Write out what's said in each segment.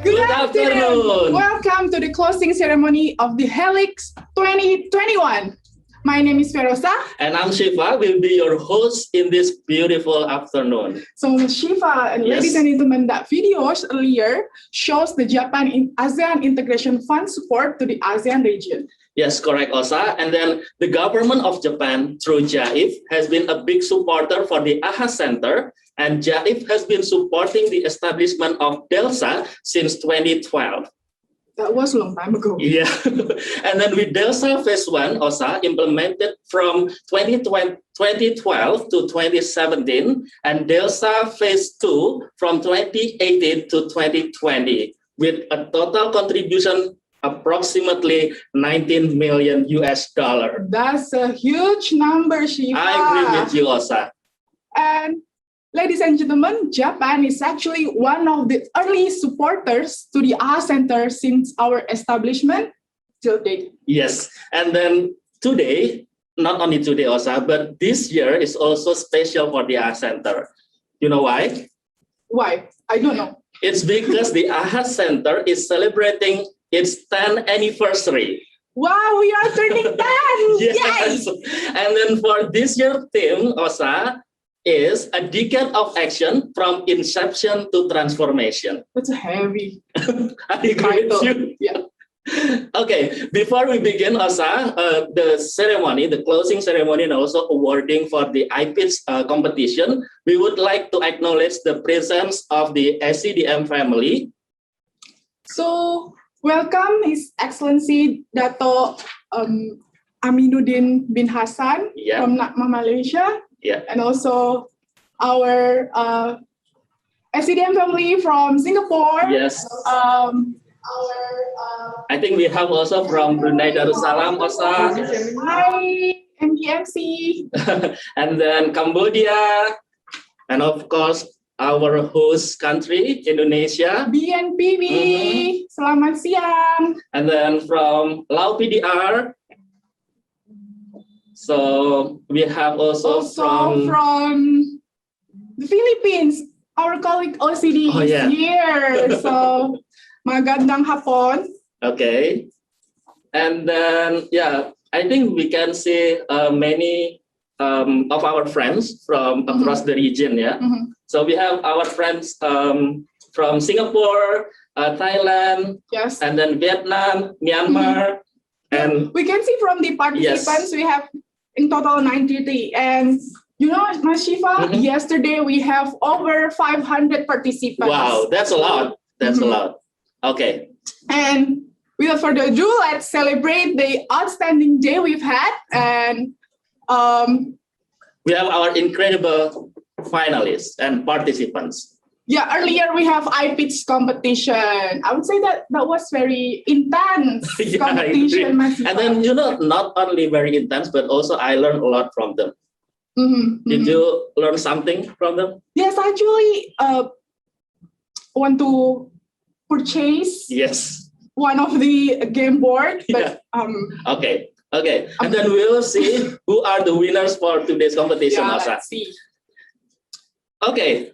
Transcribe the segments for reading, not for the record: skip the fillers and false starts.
Good afternoon. Welcome to the closing ceremony of the HELiX 2021. My name is Ferosa. And I'm Shiva, will be your host in this beautiful afternoon. So Shiva and ladies and gentlemen, that video earlier shows the Japan in ASEAN Integration Fund support to the ASEAN region. Yes, correct, Osa. And then the government of Japan through JAIF has been a big supporter for the AHA Center, and JAIF has been supporting the establishment of DELSA since 2012. That was a long time ago. Yeah. And then with DELSA Phase 1, Osa, implemented from 2012 to 2017, and DELSA Phase 2 from 2018 to 2020, with a total contribution approximately 19 million US dollar. That's a huge number, Shiva. I agree with you, Osa. And ladies and gentlemen, Japan is actually one of the early supporters to the AHA Center since our establishment till date. Yes, and then today, not only today, Osa, but this year is also special for the AHA Center. You know why? Why? I don't know. It's because the AHA Center is celebrating its 10th anniversary. Wow, we are turning 10! Yes. Yay! And then for this year's theme, Osa, is a decade of action from inception to transformation. That's heavy. I agree with you. Yeah. Okay, before we begin, Osa, the ceremony, the closing ceremony, and also awarding for the IPITS competition, we would like to acknowledge the presence of the SCDM family. So, welcome His Excellency Dato Aminuddin bin Hassan from Nakma, Malaysia. Yeah. And also our SCDM family from Singapore. Yes. I think we have also from Brunei Darussalam, Osa. Hi, MBMC. And then Cambodia. And of course, our host country, Indonesia. BNPB. Selamat siang. And then from Lao PDR. So we have also from the Philippines. Our colleague OCD is here. So magandang hapon. Okay. And then I think we can see many of our friends from across the region. So we have our friends from Singapore, Thailand, and then Vietnam, Myanmar. And we can see from the participants, we have in total 93. And you know, Shiva, yesterday we have over 500 participants. Wow, that's a lot. That's a lot. Okay. And without further ado, let's celebrate the outstanding day we've had. And we have our incredible finalists and participants. Yeah, earlier we have IPITS competition. I would say that was very intense competition. And then, you know, not only very intense, but also I learned a lot from them. Did you learn something from them? Yes, I actually want to purchase one of the game board. But, Okay. And then we'll see who are the winners for today's competition, Osa. Let's see. Okay.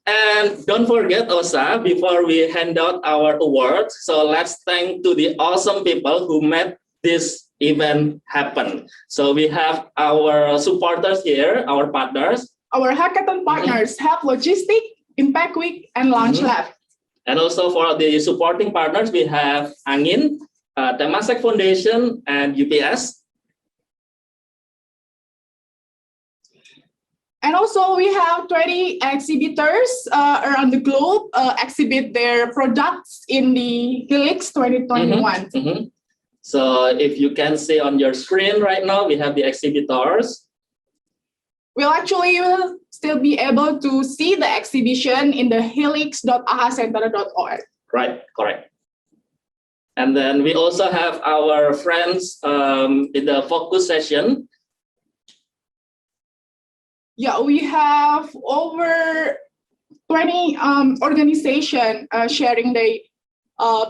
And don't forget, Osa, before we hand out our awards, so let's thank to the awesome people who made this event happen. So we have our supporters here, our partners. Our hackathon partners have Logistic, Impact Week, and Launch Lab. And also for the supporting partners, we have Angin, Temasek Foundation, and UPS. And also we have 20 exhibitors around the globe exhibit their products in the HELiX 2021. So if you can see on your screen right now, we have the exhibitors. We'll actually still be able to see the exhibition in the helix.ahacenter.org. Right, correct. And then we also have our friends in the focus session. Yeah, we have over 20 organizations sharing their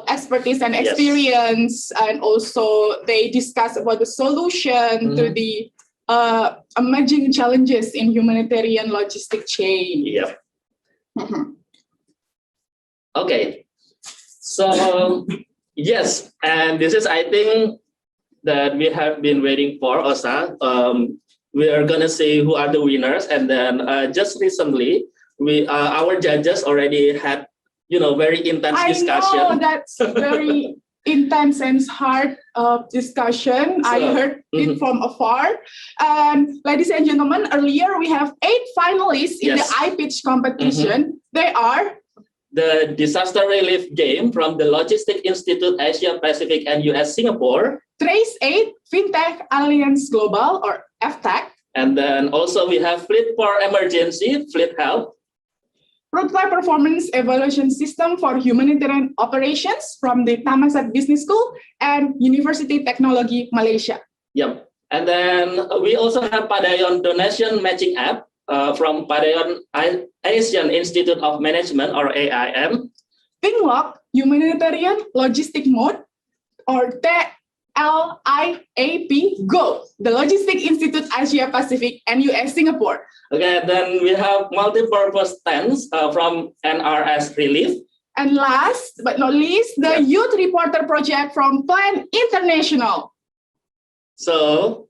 expertise and experience, and also they discuss about the solution to the emerging challenges in humanitarian logistic chain. Okay. So yes, and this is, I think, that we have been waiting for, Osa. We are gonna see who are the winners, and then just recently, our judges already had, very intense discussion. I know that's very intense and hard discussion. I heard it from afar. Ladies and gentlemen, earlier we have 8 finalists in the iPitch competition. They are the Disaster Relief Game from the Logistic Institute Asia Pacific and US Singapore. Trace 8 FinTech Alliance Global, or FTech. And then also we have Fleet for Emergency, Fleet Help. Prototype Performance Evaluation System for Humanitarian Operations from the Thammasat Business School and University Technology Malaysia. Yep. And then we also have Padayon Donation Matching App from Padayon Asian Institute of Management, or AIM. ThinkLog Humanitarian Logistic Mode, or LIAP Go, the Logistic Institute Asia Pacific and US Singapore. Okay, then we have multi-purpose tents from NRS Relief. And last but not least, the Youth Reporter Project from Plan International. So,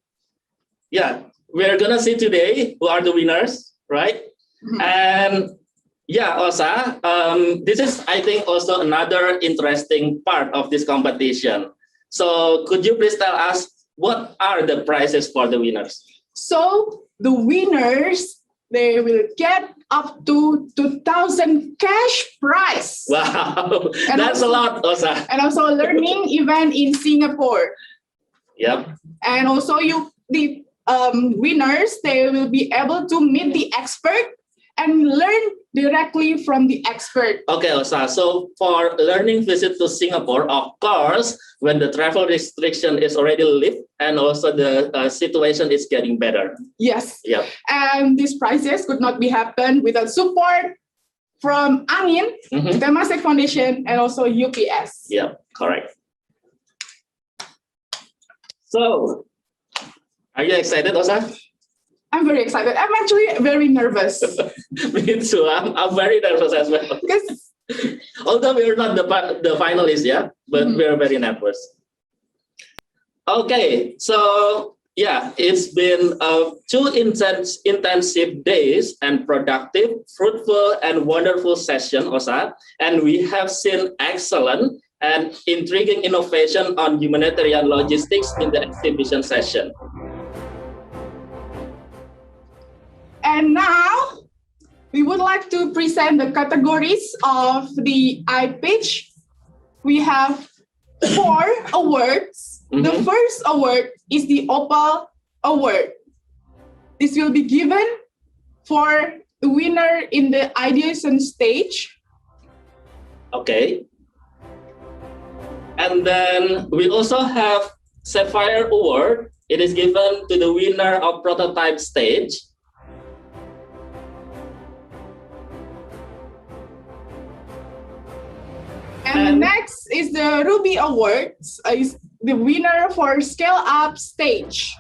yeah, we're gonna see today who are the winners, right? And yeah, Osa, this is, I think, also another interesting part of this competition. So could you please tell us what are the prizes for the winners? So the winners, they will get up to 2,000 cash prize. Wow, and that's also a lot, Osa. And also a learning event in Singapore. Yep. And also the winners, they will be able to meet the expert and learn directly from the expert. Okay, Osa. So for learning visit to Singapore, of course, when the travel restriction is already lifted and also the situation is getting better. Yes. Yep. And these prizes could not be happened without support from Angin, Temasek Foundation, and also UPS. Yeah, correct. So, are you excited, Osa? I'm very excited. I'm actually very nervous. Me too. I'm very nervous as well. Because although we're not the finalists, but we're very nervous. Okay, so yeah, it's been 2 intensive days and productive, fruitful, and wonderful session, Osa. And we have seen excellent and intriguing innovation on humanitarian logistics in the exhibition session. And now, we would like to present the categories of the iPitch. We have 4 awards. The first award is the Opal Award. This will be given for the winner in the ideation stage. Okay. And then we also have Sapphire Award. It is given to the winner of prototype stage. And the next is the Ruby Awards, is the winner for Scale Up stage.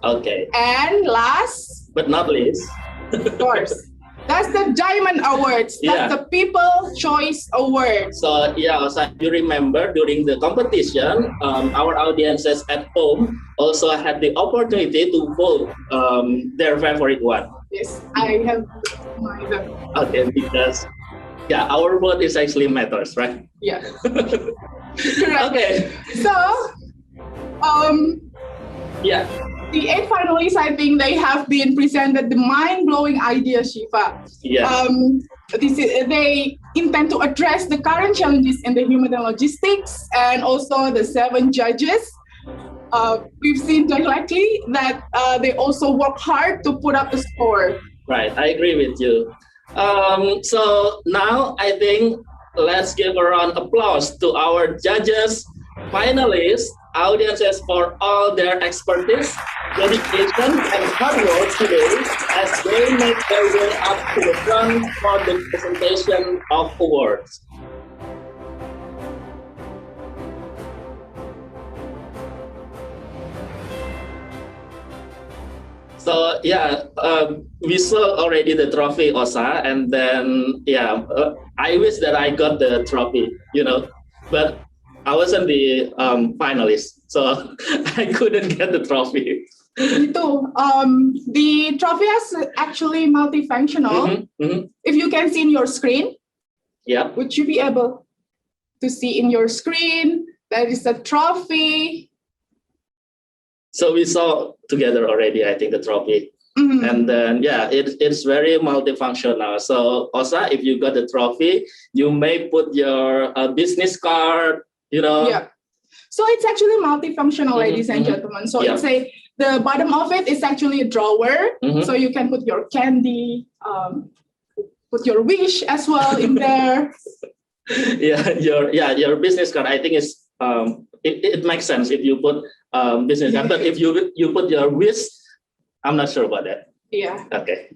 Okay. And last but not least, of course, that's the Diamond Awards. That's the People Choice Award. So yeah, so you remember during the competition, our audiences at home also had the opportunity to vote their favorite one. Yes, I have my vote. Okay, because our vote is actually matters, right? Yeah. Okay. So, the 8 finalists, I think they have been presented the mind-blowing idea, Shiva. Yeah. They intend to address the current challenges in the human logistics, and also the 7 judges. We've seen directly that they also work hard to put up a score. Right, I agree with you. So now I think let's give a round of applause to our judges, finalists, audiences for all their expertise, dedication, and hard work today as they make their way up to the front for the presentation of awards. So we saw already the trophy, Osa, and then I wish that I got the trophy, but I wasn't the finalist, so I couldn't get the trophy. Me too. The trophy is actually multifunctional. If you can see in your screen, Yeah. would you be able to see in your screen there is a trophy? So we saw together already, I think, the trophy. And then, yeah, it's very multifunctional. So, Osa, if you got the trophy, you may put your business card, Yeah. So it's actually multifunctional, ladies and gentlemen. So it's the bottom of it is actually a drawer. So you can put your candy, put your wish as well in there. Your business card, I think is it makes sense if you put business card, but if you put your wish, I'm not sure about that. Yeah. Okay.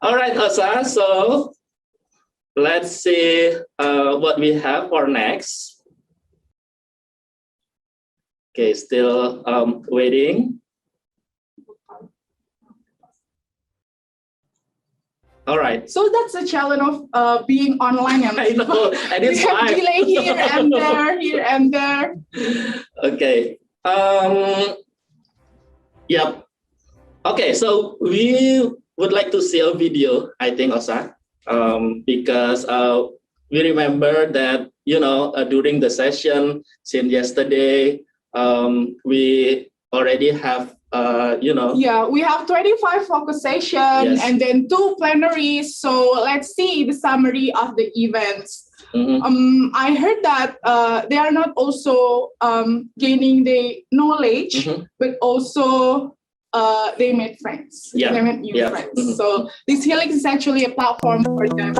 All right, Osa. So let's see what we have for next. Okay, still waiting. All right. So that's the challenge of being online. I know, and it's we have live. delay here and there. Okay. Yep. Okay, so we would like to see a video, I think, Osa, because we remember that, during the session since yesterday, we already have, Yeah, we have 25 focus sessions and then 2 plenaries. So let's see the summary of the events. I heard that they are not also gaining the knowledge, but also they made friends. Yeah. They made new friends. So this HELiX is actually a platform for them.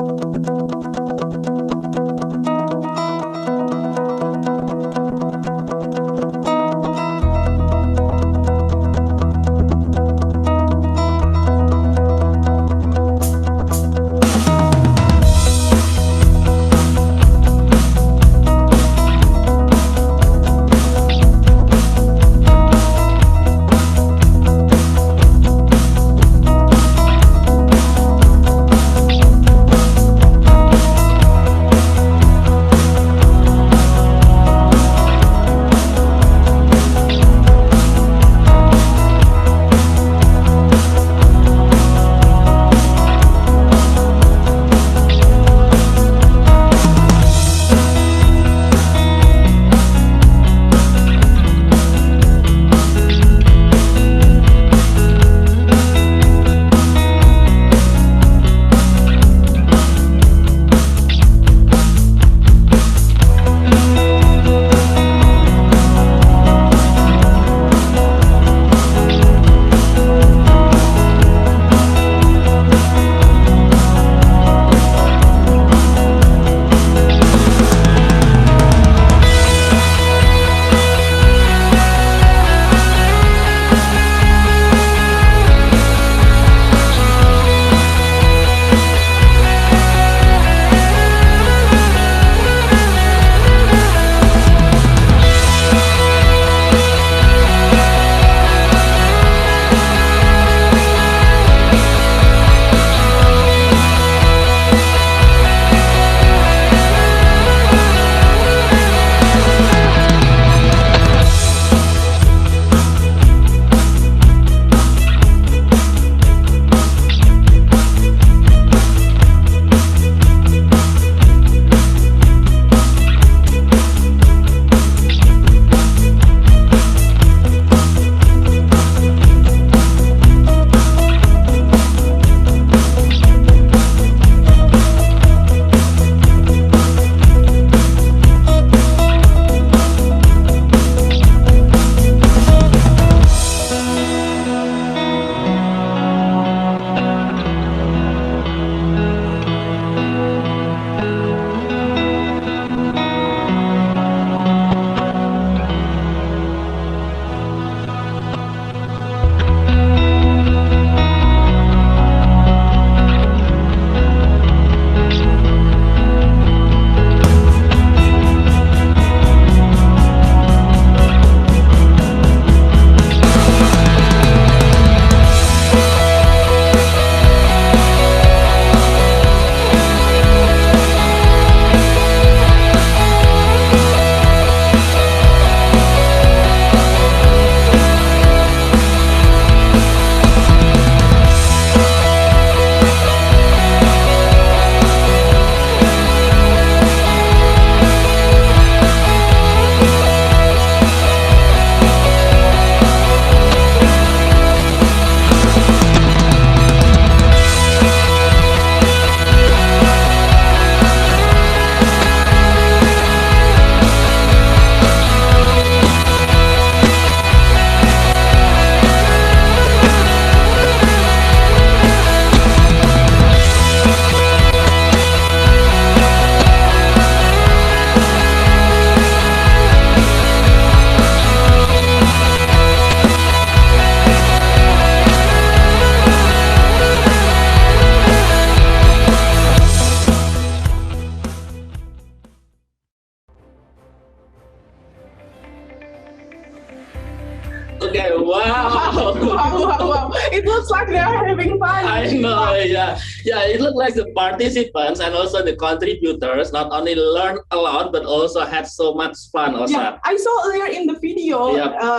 looks like they are having fun. I know, yeah. It looked like the participants and also the contributors not only learned a lot, but also had so much fun, Osa. Yeah, I saw earlier in the video,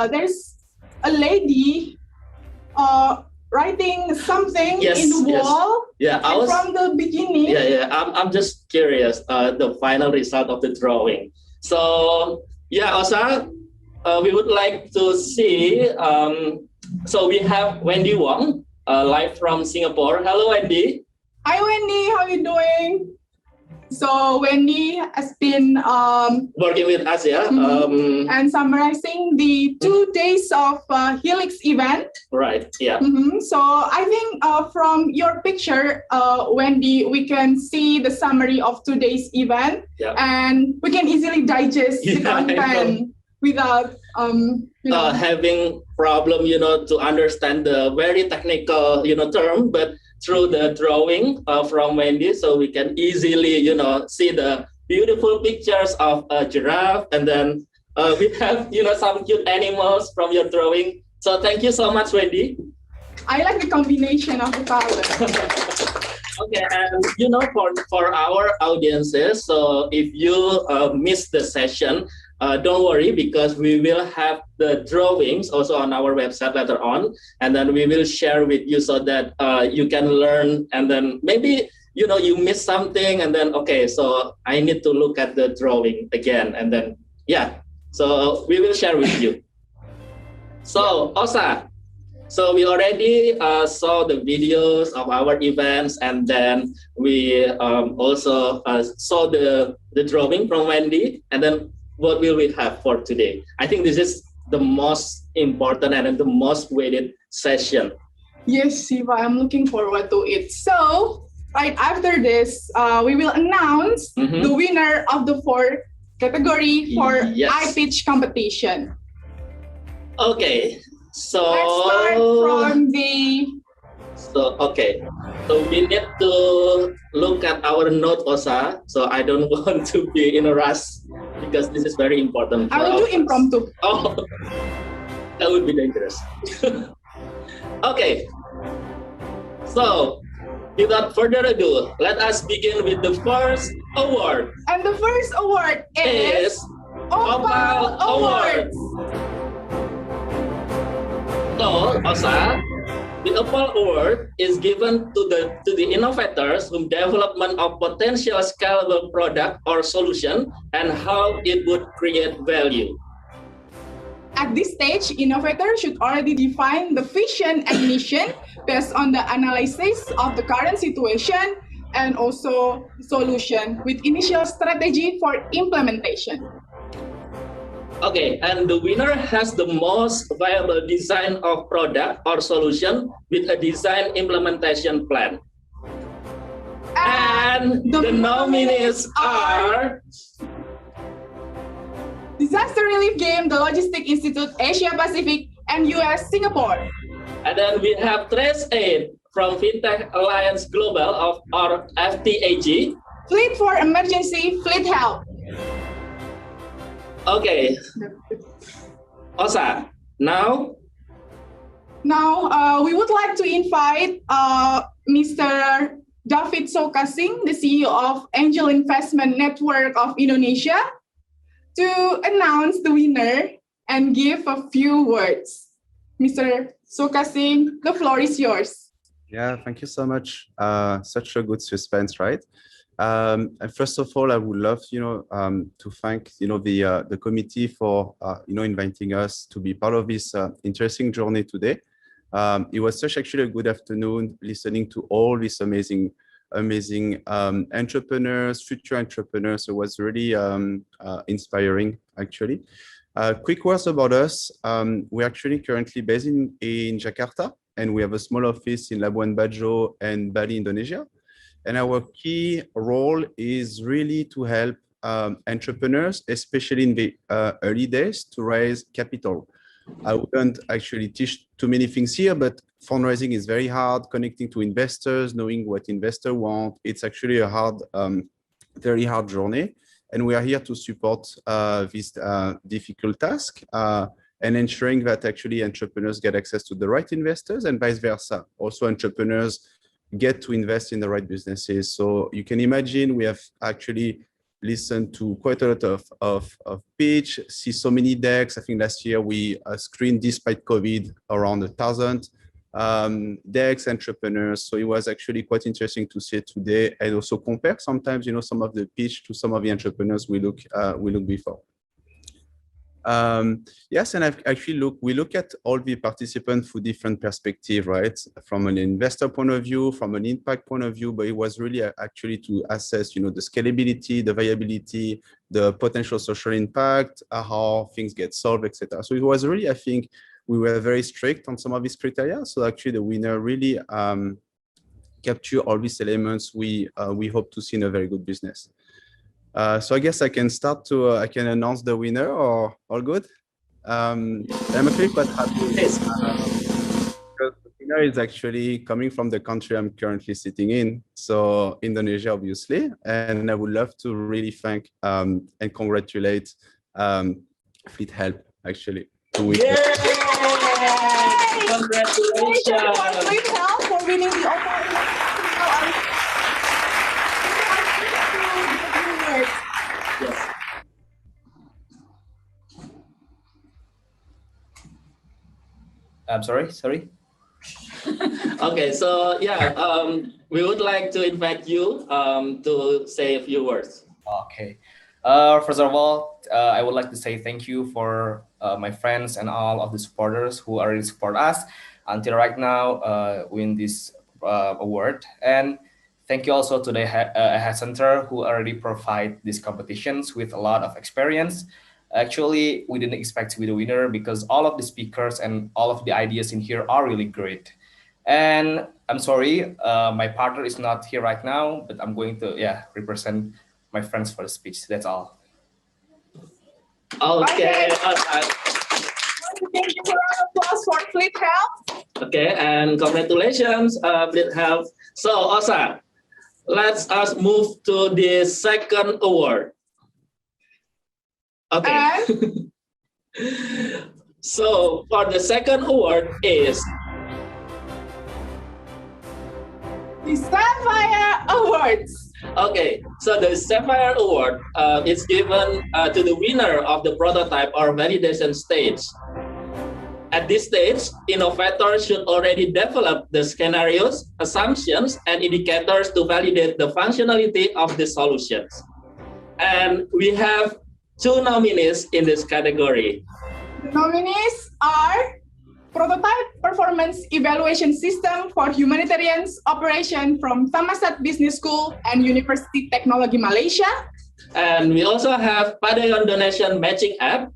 there's a lady writing something in the wall. Yeah, from the beginning. I'm just curious, the final result of the drawing. So, yeah, Osa, we would like to see, so we have Wendy Wong, live from Singapore. Hello, Wendy. Hi, Wendy. How are you doing? So Wendy has been working with us, and summarizing the 2 days of HELiX event. Right. Yeah. So I think from your picture, Wendy, we can see the summary of today's event, and we can easily digest the content without having problem, to understand the very technical, term, but through the drawing from Wendy, so we can easily, see the beautiful pictures of a giraffe, and then we have, some cute animals from your drawing. So thank you so much, Wendy. I like the combination of the colors. Okay, and for our audiences, so if you miss the session, don't worry, because we will have the drawings also on our website later on, and then we will share with you so that you can learn, and then maybe you miss something, and then so I need to look at the drawing again, and then so we will share with you. So Osa, so we already saw the videos of our events, and then we also saw the drawing from Wendy, and then what will we have for today? I think this is the most important and the most weighted session. Yes, Siva, I'm looking forward to it. So right after this, we will announce the winner of the 4 category for iPitch competition. Okay, so let's start from the. So we need to look at our note, Osa. So I don't want to be in a rush because this is very important. I will do impromptu. Oh, that would be dangerous. Okay. So without further ado, let us begin with the first award. And the first award is Opal Awards. So, Osa, the Opal Award is given to the innovators whose development of potential scalable product or solution and how it would create value. At this stage, innovators should already define the vision and mission based on the analysis of the current situation and also solution with initial strategy for implementation. Okay, and the winner has the most viable design of product or solution with a design implementation plan. And the nominees are Disaster Relief Game, the Logistic Institute, Asia Pacific, and US Singapore. And then we have Trace Aid from Fintech Alliance Global of our FTAG. Fleet for Emergency Fleet Help. Okay, Osa, now we would like to invite Mr. David Sokasing, the CEO of Angel Investment Network of Indonesia, to announce the winner and give a few words. Mr. Sokasing, the floor is yours. Yeah, thank you so much. Such a good suspense, right? And first of all, I would love, to thank, the committee for, inviting us to be part of this interesting journey today. It was such actually a good afternoon listening to all these amazing entrepreneurs, future entrepreneurs. It was really inspiring, actually. Quick words about us. We're actually currently based in Jakarta, and we have a small office in Labuan Bajo and Bali, Indonesia. And our key role is really to help entrepreneurs, especially in the early days, to raise capital. I wouldn't actually teach too many things here, but fundraising is very hard, connecting to investors, knowing what investors want. It's actually a hard, very hard journey. And we are here to support this difficult task. and ensuring that actually entrepreneurs get access to the right investors and vice versa. Also, entrepreneurs get to invest in the right businesses. So you can imagine we have actually listened to quite a lot of pitch, see so many decks. I think last year we screened, despite COVID, around 1,000 decks, entrepreneurs. So it was actually quite interesting to see it today, and also compare sometimes, some of the pitch to some of the entrepreneurs we look before. Yes, and we look at all the participants through different perspectives, right? From an investor point of view, from an impact point of view, but it was really actually to assess, the scalability, the viability, the potential social impact, how things get solved, etc. So it was really, I think, we were very strict on some of these criteria. So actually, the winner really capture all these elements we hope to see in a very good business. So I guess I can I can announce the winner, or all good? I'm actually quite happy because the winner is actually coming from the country I'm currently sitting in, so Indonesia, obviously. And I would love to really thank and congratulate Fleet Help, actually. Yay! Congratulations! Fleet Help for winning the award. Yes. I'm sorry. Okay, so yeah, we would like to invite you to say a few words. Okay. First of all, I would like to say thank you for my friends and all of the supporters who already support us until right now, win this award. And thank you also to the Head Center who already provide these competitions with a lot of experience. Actually, we didn't expect to be the winner because all of the speakers and all of the ideas in here are really great. And I'm sorry, my partner is not here right now, but I'm going to represent my friends for the speech. That's all. Okay. Thank you for an applause for Fleet Help. Okay, and congratulations, Fleet Help. So, Osa, let us move to the second award. Okay. So for the second award is the Sapphire Awards. Okay, so the Sapphire Award is given to the winner of the prototype or validation stage. At this stage, innovators should already develop the scenarios, assumptions, and indicators to validate the functionality of the solutions. And we have 2 nominees in this category. The nominees are Prototype Performance Evaluation System for Humanitarians Operation from Thammasat Business School and University Technology Malaysia. And we also have Padayon Donation Matching App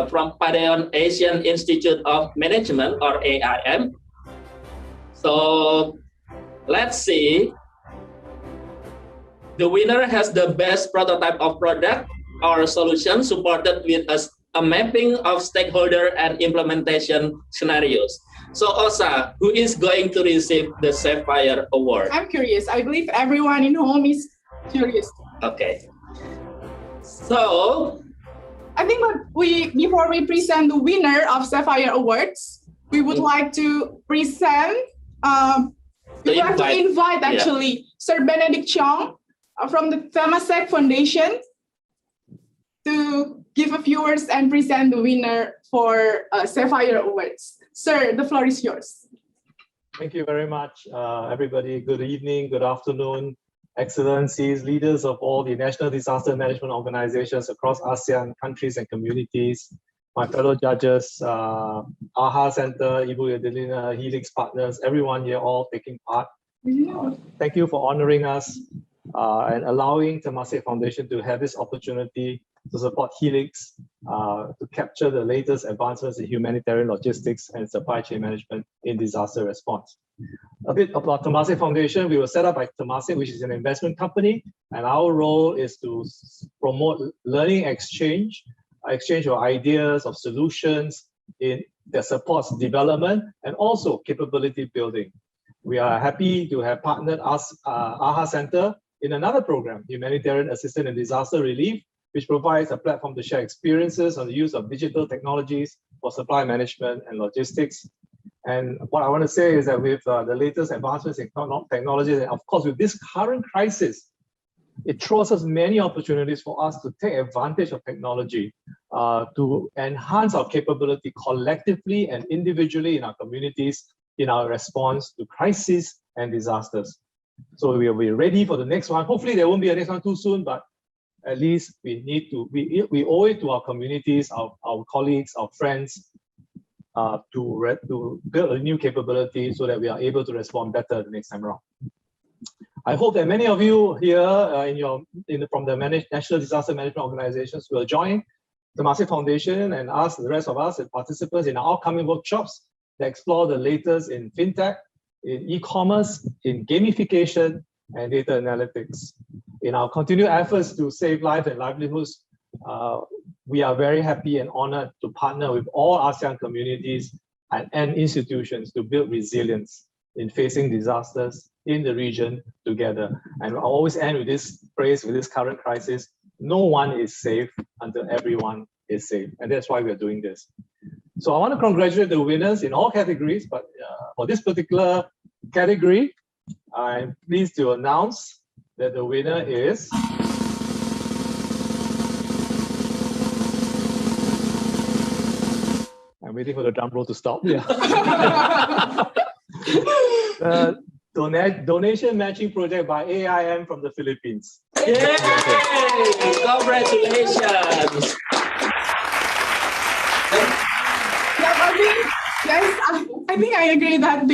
from Padayon Asian Institute of Management, or AIM. So let's see. The winner has the best prototype of product or solution supported with a mapping of stakeholder and implementation scenarios. So Osa, who is going to receive the Sapphire Award? I'm curious. I believe everyone in home is curious. Okay. So I think before we present the winner of Sapphire Awards, we would like to present, invite actually Sir Benedict Chong from the Temasek Foundation to give a few words and present the winner for Sapphire Awards. Sir, the floor is yours. Thank you very much, everybody. Good evening, good afternoon, excellencies, leaders of all the national disaster management organizations across ASEAN countries and communities, my fellow judges, AHA Center, Ibu Adelina, HELiX partners, everyone here all taking part. Thank you for honoring us and allowing Temasek Foundation to have this opportunity to support HELiX to capture the latest advancements in humanitarian logistics and supply chain management in disaster response. A bit about Temasek Foundation. We were set up by Temasek, which is an investment company, and our role is to promote learning exchange of ideas, of solutions that supports development and also capability building. We are happy to have partnered us, AHA Center, in another program, Humanitarian Assistance and Disaster Relief, which provides a platform to share experiences on the use of digital technologies for supply management and logistics. And what I want to say is that with the latest advancements in technology, and of course with this current crisis, it throws us many opportunities for us to take advantage of technology to enhance our capability collectively and individually in our communities in our response to crises and disasters. So we will be ready for the next one. Hopefully there won't be a next one too soon, but at least we need to, we owe it to our communities, our colleagues, our friends, to build a new capability so that we are able to respond better the next time around. I hope that many of you here from the National Disaster Management Organizations will join the Temasek Foundation and ask the rest of us and participants in our upcoming workshops that explore the latest in fintech, in e-commerce, in gamification, and data analytics. In our continued efforts to save lives and livelihoods, we are very happy and honored to partner with all ASEAN communities and institutions to build resilience in facing disasters in the region together. And I always end with this phrase, with this current crisis: no one is safe until everyone is safe. And that's why we're doing this. So I want to congratulate the winners in all categories, but for this particular category, I'm pleased to announce that the winner is I'm waiting for the drum roll to stop. Yeah. Donation matching project by AIM from the Philippines. Yay! Congratulations! I think I agree that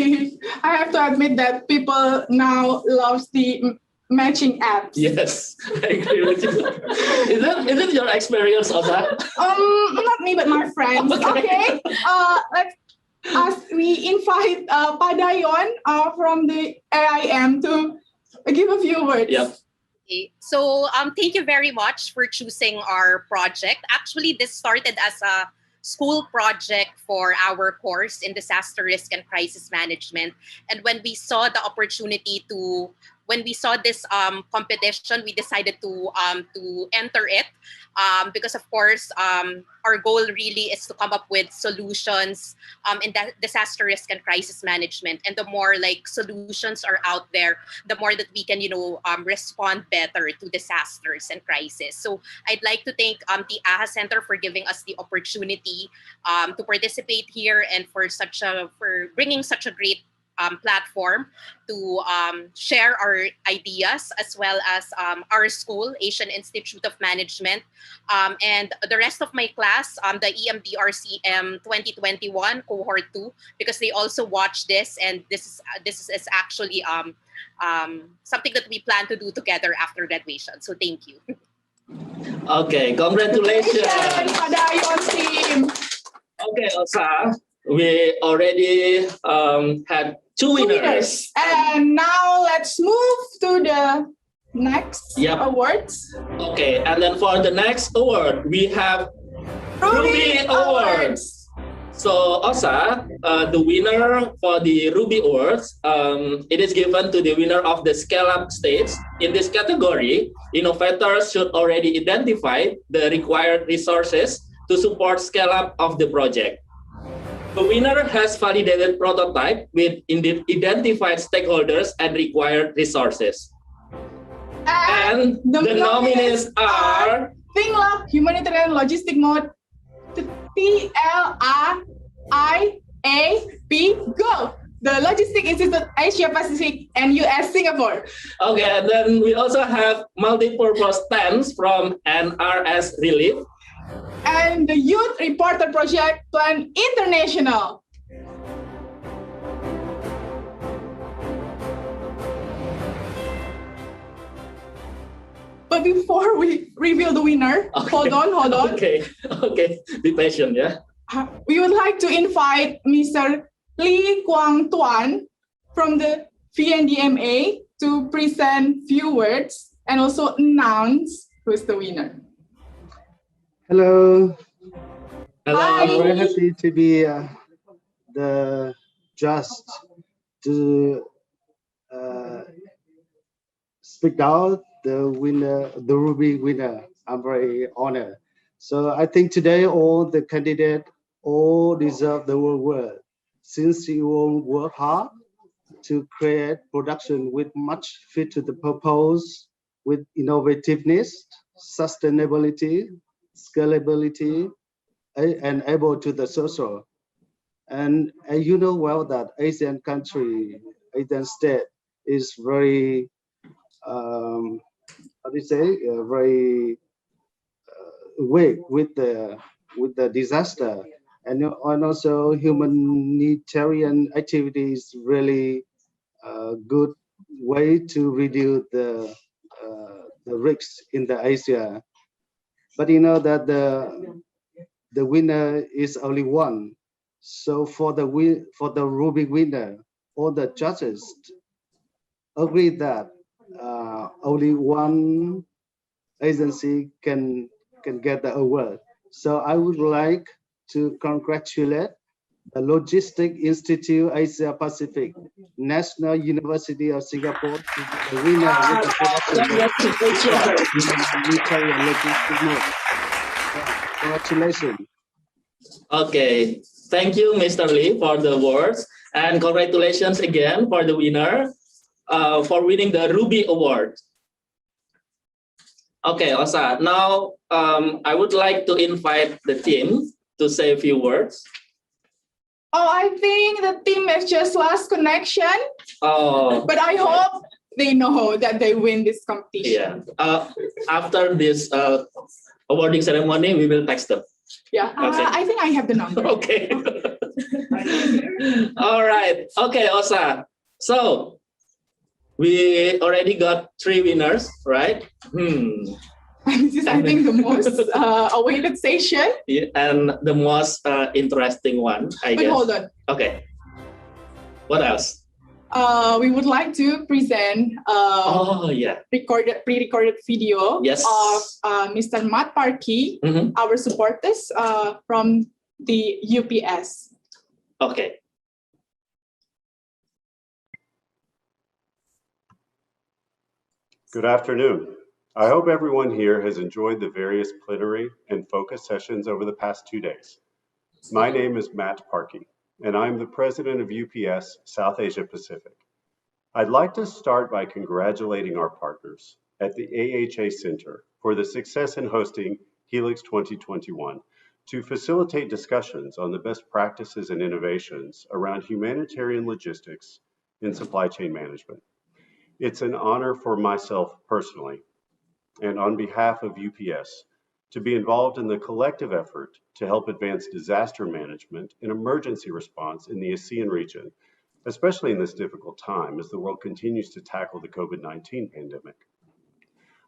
I have to admit that people now love the matching apps. Yes, I agree with you. Is it your experience of that? Not me, but my friends. Okay. We invite Padayon from the AIM to give a few words. Yep. Okay. So thank you very much for choosing our project. Actually, this started as a school project for our course in disaster risk and crisis management. And when we saw the opportunity when we saw this competition, we decided to enter it because, of course, our goal really is to come up with solutions in disaster risk and crisis management. And the more solutions are out there, the more that we can, respond better to disasters and crisis. So I'd like to thank the AHA Center for giving us the opportunity to participate here and for bringing such a great platform to share our ideas, as well as our school, Asian Institute of Management, and the rest of my class, the EMDRCM 2021 cohort 2, because they also watch this, and this is actually something that we plan to do together after graduation. So thank you. Okay, congratulations. Padayon team. Okay, Osa, we already had two winners. And now let's move to the next awards. Okay, and then for the next award, we have Ruby Awards. So Osa, the winner for the Ruby Awards, it is given to the winner of the Scale Up stage. In this category, innovators should already identify the required resources to support scale up of the project. The winner has validated prototype with identified stakeholders and required resources. And the nominees are ThinkLab Humanitarian Logistic Mode, TLRIAP, Go! The Logistic Institute Asia Pacific and US Singapore. Okay, and then we also have multi-purpose tents from NRS Relief. And the Youth Reporter Project Plan International. But before we reveal the winner, hold on. Okay, be patient, yeah. We would like to invite Mr. Lee Quang Tuan from the VNDMA to present few words and also announce who is the winner. Hello. Hello. I'm very happy to be the judge to speak out the winner, the Ruby winner. I'm very honored. So I think today all the candidates all deserve the award since you all work hard to create production with much fit to the purpose, with innovativeness, sustainability, scalability, and able to the social. And you know well that Asian country, Asian state is very, how do you say, very weak with the disaster, and also humanitarian activities really good way to reduce the risks in the Asia. But you know that the winner is only one. So for the Ruby winner, all the judges agree that only one agency can get the award. So I would like to congratulate the Logistic Institute Asia Pacific National University of Singapore to be the winner with the production military and logistic mode. Congratulations. Okay, thank you, Mr. Lee, for the words, and congratulations again for the winner for winning the Ruby Award. Okay, Osa, now I would like to invite the team to say a few words. Oh, I think the team is just lost connection. Oh, But I hope they know that they win this competition. yeah. After this awarding ceremony, we will text them. Yeah, Okay. I think I have the number. Okay. All right. Okay, Osa. So we already got 3 winners, right? This is, I think, the most awaited session. Yeah, and the most interesting one, I But guess. hold on. Okay. What else? We would like to present Oh, yeah. pre-recorded video Yes. of Mr. Matt Parkey, Mhm. our supporters from the UPS. Okay. Good afternoon. I hope everyone here has enjoyed the various plenary and focus sessions over the past 2 days. My name is Matt Parkey, and I'm the president of UPS South Asia Pacific. I'd like to start by congratulating our partners at the AHA Center for the success in hosting HELiX 2021 to facilitate discussions on the best practices and innovations around humanitarian logistics in supply chain management. It's an honor for myself personally and on behalf of UPS to be involved in the collective effort to help advance disaster management and emergency response in the ASEAN region, especially in this difficult time as the world continues to tackle the COVID-19 pandemic.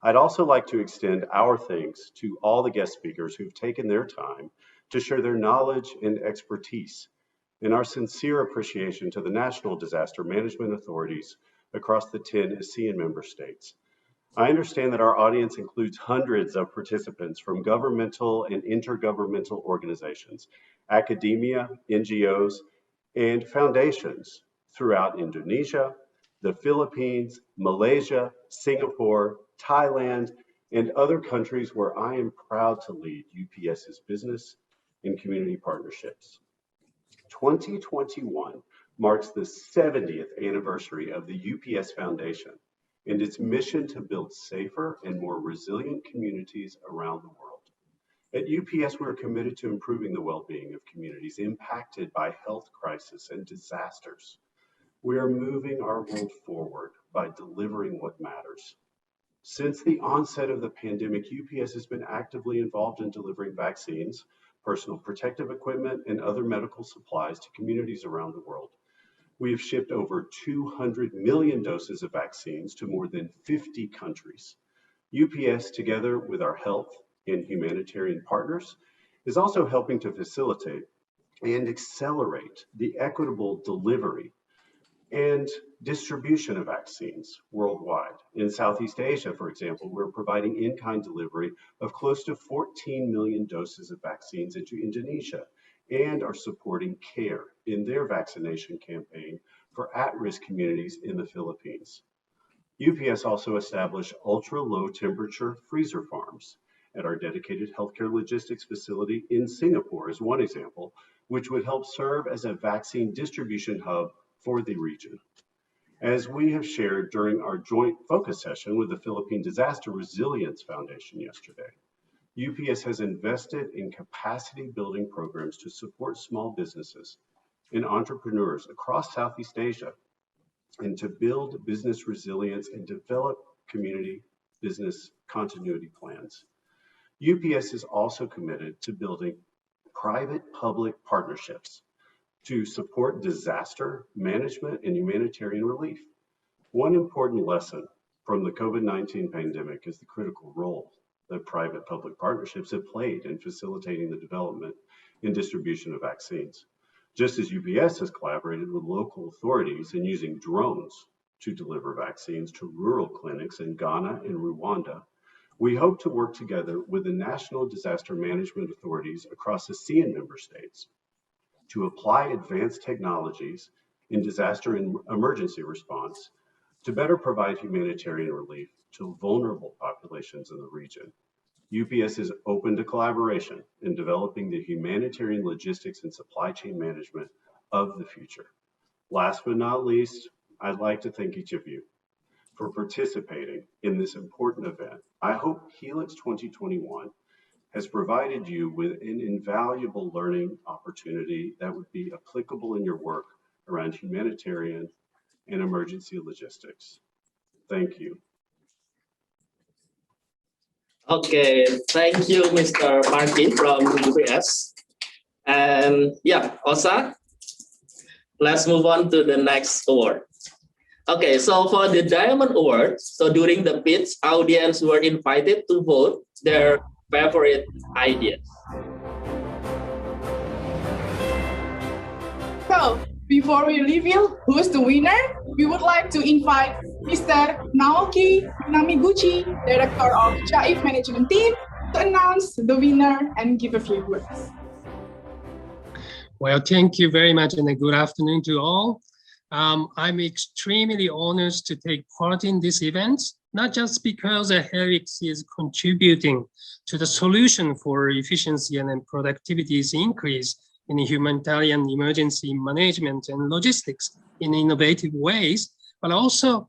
I'd also like to extend our thanks to all the guest speakers who've taken their time to share their knowledge and expertise, and our sincere appreciation to the national disaster management authorities across the 10 ASEAN member states. I understand that our audience includes hundreds of participants from governmental and intergovernmental organizations, academia, NGOs, and foundations throughout Indonesia, the Philippines, Malaysia, Singapore, Thailand, and other countries where I am proud to lead UPS's business and community partnerships. 2021 marks the 70th anniversary of the UPS Foundation and its mission to build safer and more resilient communities around the world. At UPS, we're committed to improving the well-being of communities impacted by health crisis and disasters. We are moving our world forward by delivering what matters. Since the onset of the pandemic, UPS has been actively involved in delivering vaccines, personal protective equipment, and other medical supplies to communities around the world. We have shipped over 200 million doses of vaccines to more than 50 countries. UPS, together with our health and humanitarian partners, is also helping to facilitate and accelerate the equitable delivery and distribution of vaccines worldwide. In Southeast Asia, for example, we're providing in-kind delivery of close to 14 million doses of vaccines into Indonesia and are supporting CARE in their vaccination campaign for at-risk communities in the Philippines. UPS also established ultra-low temperature freezer farms at our dedicated healthcare logistics facility in Singapore is one example, which would help serve as a vaccine distribution hub for the region. As we have shared during our joint focus session with the Philippine Disaster Resilience Foundation yesterday, UPS has invested in capacity building programs to support small businesses and entrepreneurs across Southeast Asia and to build business resilience and develop community business continuity plans. UPS is also committed to building private-public partnerships to support disaster management and humanitarian relief. One important lesson from the COVID-19 pandemic is the critical role that private-public partnerships have played in facilitating the development and distribution of vaccines. Just as UPS has collaborated with local authorities in using drones to deliver vaccines to rural clinics in Ghana and Rwanda, we hope to work together with the national disaster management authorities across ASEAN member states to apply advanced technologies in disaster and emergency response to better provide humanitarian relief to vulnerable populations in the region. UPS is open to collaboration in developing the humanitarian logistics and supply chain management of the future. Last but not least, I'd like to thank each of you for participating in this important event. I hope HELiX 2021 has provided you with an invaluable learning opportunity that would be applicable in your work around humanitarian and emergency logistics. Thank you. Okay, thank you, Mr. Martin from UPS. And yeah, Osa, let's move on to the next award. Okay, so for the Diamond Award, so during the pitch, audience were invited to vote their favorite ideas. So, before we reveal who's the winner, we would like to invite Mr. Naoki Namiguchi, Director of JAIF Management Team, to announce the winner and give a few words. Well, thank you very much and a good afternoon to all. I'm extremely honored to take part in this event, not just because HELiX is contributing to the solution for efficiency and productivity's increase in humanitarian emergency management and logistics in innovative ways, but also,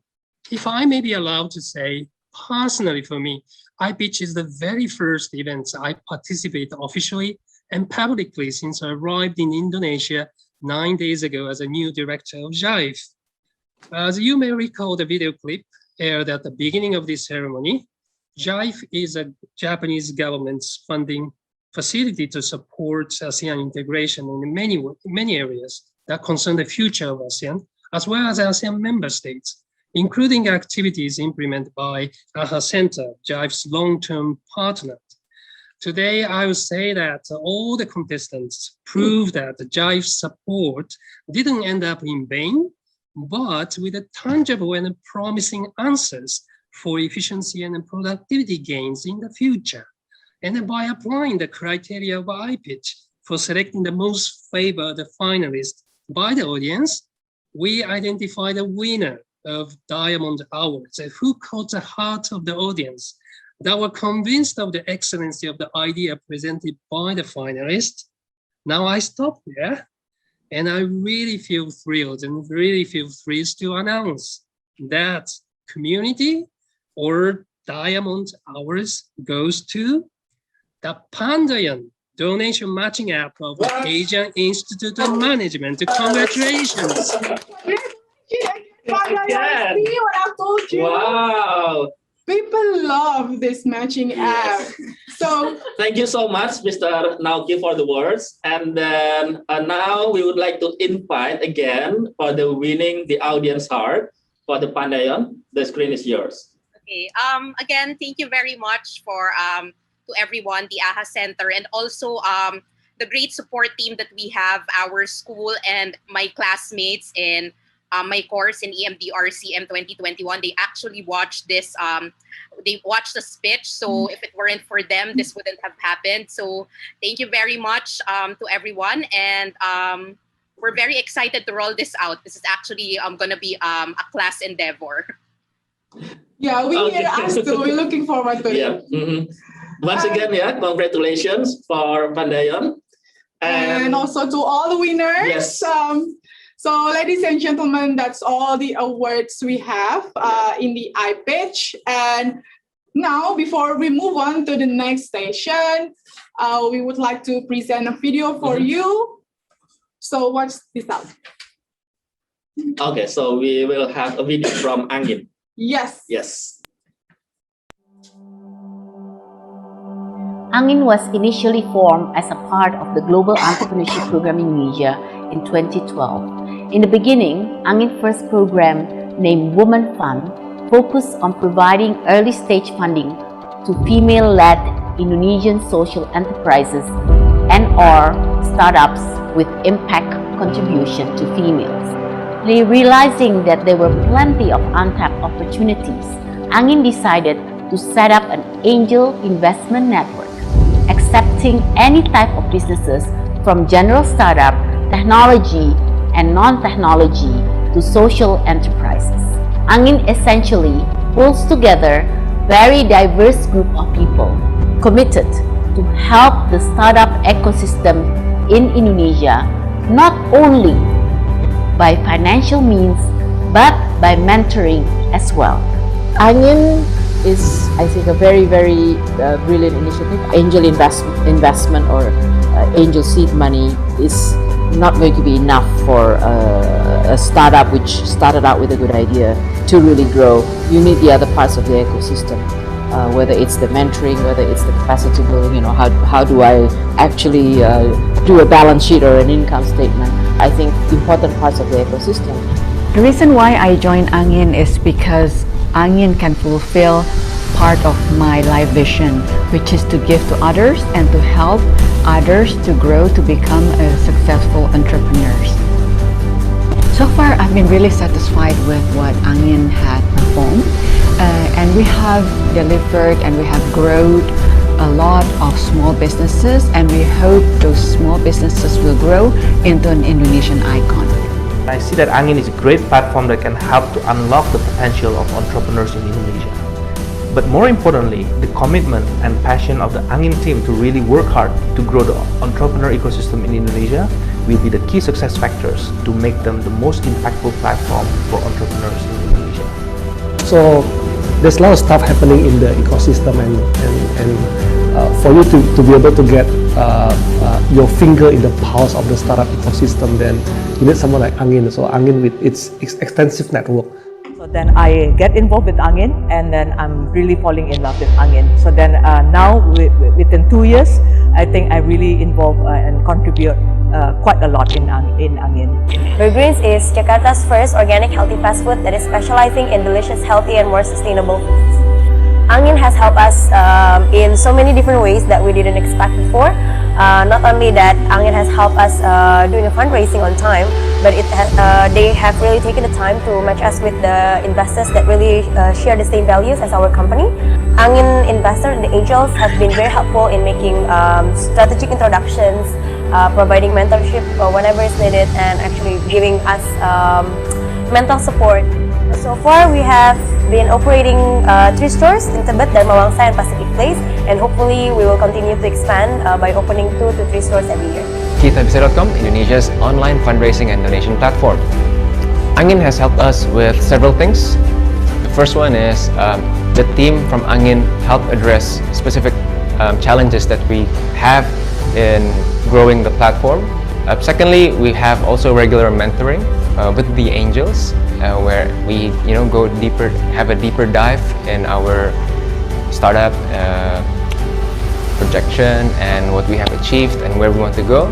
if I may be allowed to say, personally for me, iPitch is the very first event I participate officially and publicly since I arrived in Indonesia 9 days ago as a new director of JAIF. As you may recall, the video clip aired at the beginning of this ceremony, JAIF is a Japanese government's funding facility to support ASEAN integration in many areas that concern the future of ASEAN, as well as ASEAN member states, including activities implemented by AHA Center, JAIF's long-term partner. Today, I would say that all the contestants proved that the JAIF support didn't end up in vain, but with a tangible and promising answers for efficiency and productivity gains in the future. And by applying the criteria of iPitch for selecting the most favored finalist by the audience, we identified a winner of Diamond Awards who caught the heart of the audience that were convinced of the excellency of the idea presented by the finalists. Now I stop there, and I really feel thrilled and really feel pleased to announce that community or Diamond Awards goes to the Pandayan donation matching app of the Asian Institute of Management. Congratulations. Pandayan, see what I told you? Wow. People love this matching app. So thank you so much, Mr. Naoki, for the words. And then now we would like to invite again for the winning the audience heart for the Pandayan. The screen is yours. Okay. Again, thank you very much for to everyone, the AHA Center, and also the great support team that we have, our school and my classmates in my course in EMDRCM 2021. They actually watched this, they watched the speech. So if it weren't for them, this wouldn't have happened. So thank you very much to everyone. And we're very excited to roll this out. This is actually going to be a class endeavor. yeah, we here us too. We're looking forward to it. Mm-hmm. Once again, yeah, congratulations for Pandayon. And also to all the winners. Yes. So ladies and gentlemen, that's all the awards we have in the iPitch. And now, before we move on to the next station, we would like to present a video for you. So watch this out. Okay, so we will have a video from Angin. Yes. Yes. Angin was initially formed as a part of the Global Entrepreneurship Program in Indonesia in 2012. In the beginning, Angin's first program, named Women Fund, focused on providing early-stage funding to female-led Indonesian social enterprises and/or startups with impact contribution to females. Realizing that there were plenty of untapped opportunities, Angin decided to set up an angel investment network, accepting any type of businesses from general startup, technology, and non-technology to social enterprises. Angin essentially pulls together very diverse group of people committed to help the startup ecosystem in Indonesia, not only by financial means, but by mentoring as well. Angin is, I think, a very, very brilliant initiative. Angel investment or angel seed money is not going to be enough for a startup which started out with a good idea to really grow. You need the other parts of the ecosystem, whether it's the mentoring, whether it's the capacity building, how do I actually do a balance sheet or an income statement. I think important parts of the ecosystem. The reason why I joined Angin is because Angin can fulfill part of my life vision, which is to give to others and to help others to grow to become successful entrepreneurs. So far, I've been really satisfied with what Angin had performed, and we have delivered and we have grown a lot of small businesses, and we hope those small businesses will grow into an Indonesian icon. I see that Angin is a great platform that can help to unlock the potential of entrepreneurs in Indonesia. But more importantly, the commitment and passion of the Angin team to really work hard to grow the entrepreneur ecosystem in Indonesia will be the key success factors to make them the most impactful platform for entrepreneurs in Indonesia. So there's a lot of stuff happening in the ecosystem, and for you to be able to get your finger in the pulse of the startup ecosystem, then you need someone like Angin. So Angin with its extensive network. So then I get involved with Angin, and then I'm really falling in love with Angin. So then now within 2 years, I think I really involve and contribute quite a lot in Angin. Burgreens is Jakarta's first organic healthy fast food that is specializing in delicious, healthy, and more sustainable foods. Angin has helped us in so many different ways that we didn't expect before. Not only that, Angin has helped us doing a fundraising on time, but they have really taken the time to match us with the investors that really share the same values as our company. Angin investors and the angels have been very helpful in making strategic introductions, providing mentorship whenever it's needed, and actually giving us mental support. So far, we have been operating 3 stores in Tebet, Dharma Wangsa, and Pacific Place, and hopefully we will continue to expand by opening 2 to 3 stores every year. KitabIsa.com, Indonesia's online fundraising and donation platform. Angin has helped us with several things. The first one is the team from Angin helped address specific challenges that we have in growing the platform. Secondly, we have also regular mentoring with the angels, where we go deeper, have a deeper dive in our startup projection and what we have achieved and where we want to go.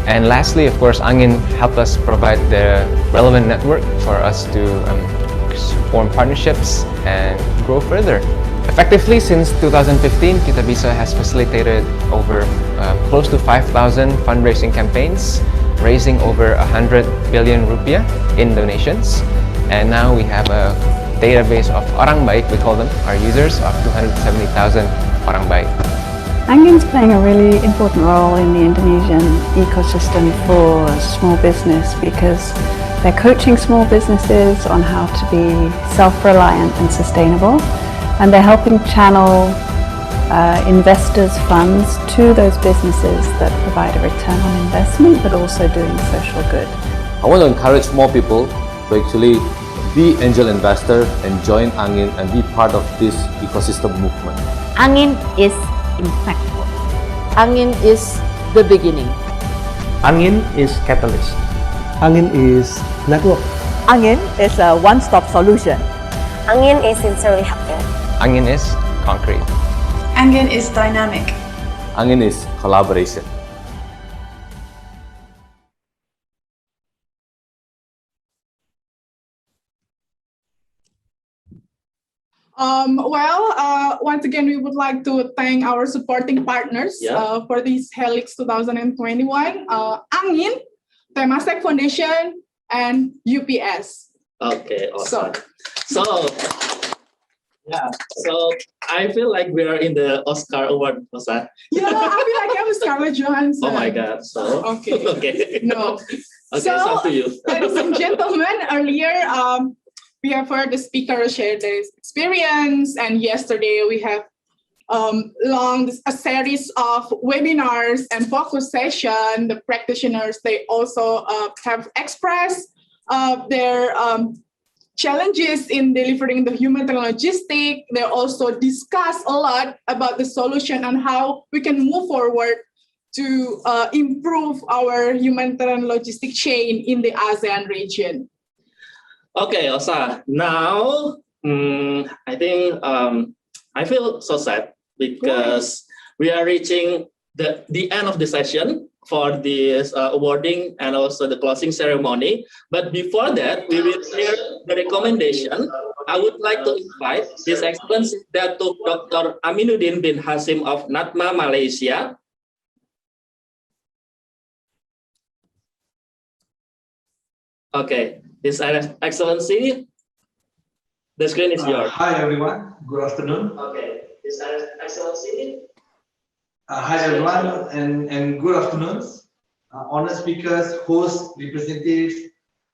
And lastly, of course, Angin helped us provide the relevant network for us to form partnerships and grow further. Effectively, since 2015, KitabIsa has facilitated over close to 5,000 fundraising campaigns, raising over 100 billion rupiah in donations. And now we have a database of orang baik, we call them, our users, of 270,000 orang baik. Angin's playing a really important role in the Indonesian ecosystem for small business because they're coaching small businesses on how to be self-reliant and sustainable, and they're helping channel investors' funds to those businesses that provide a return on investment, but also doing social good. I want to encourage more people to actually be angel investor and join Angin and be part of this ecosystem movement. Angin is impactful. Angin is the beginning. Angin is catalyst. Angin is network. Angin is a one-stop solution. Angin is sincerely helping. Angin is concrete. Angin is dynamic. Angin is collaboration. Once again, we would like to thank our supporting partners for this HELiX 2021, Angin, Temasek Foundation, and UPS. Okay, awesome. So I feel like we are in the Oscar award, Osa. Yeah, I feel like I'm Scarlett Johansson. Oh my God, so? Okay. Okay. No. Okay, So, it's up to you. ladies and gentlemen, earlier we have heard the speaker share their experience, and yesterday we have launched a series of webinars and focus session. The practitioners, they also have expressed their challenges in delivering the humanitarian logistic. They also discuss a lot about the solution and how we can move forward to improve our humanitarian logistic chain in the ASEAN region. Okay, Osa. Now, I think I feel so sad because we are reaching the end of the session for this awarding and also the closing ceremony. But before that, we will hear the recommendation. I would like to invite His Excellency Datuk Dr. Aminuddin bin Hasim of NATMA, Malaysia. Okay, His Excellency, the screen is yours. Hi everyone, good afternoon. Okay, His Excellency. Hi everyone and good afternoon. Honored speakers, hosts, representatives,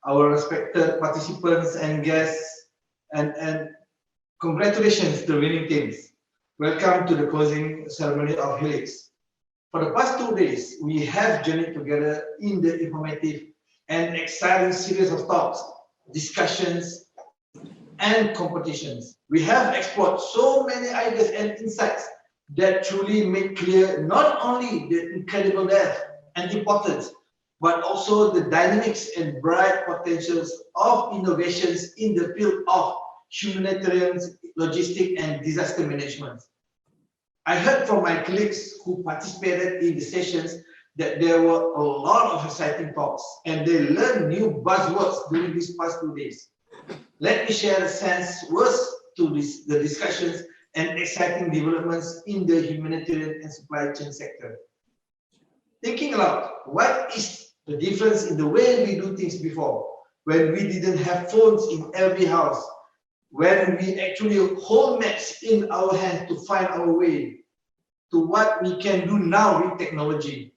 our respected participants and guests, and congratulations to the winning teams. Welcome to the closing ceremony of HELiX. For the past 2 days, we have journeyed together in the informative and exciting series of talks, discussions, and competitions. We have explored so many ideas and insights that truly make clear not only the incredible depth and importance, but also the dynamics and bright potentials of innovations in the field of humanitarian, logistic, and disaster management. I heard from my colleagues who participated in the sessions that there were a lot of exciting talks and they learned new buzzwords during these past 2 days. Let me share a sense words to the discussions and exciting developments in the humanitarian and supply chain sector. Thinking aloud, what is the difference in the way we do things before, when we didn't have phones in every house, when we actually hold maps in our hand to find our way, to what we can do now with technology.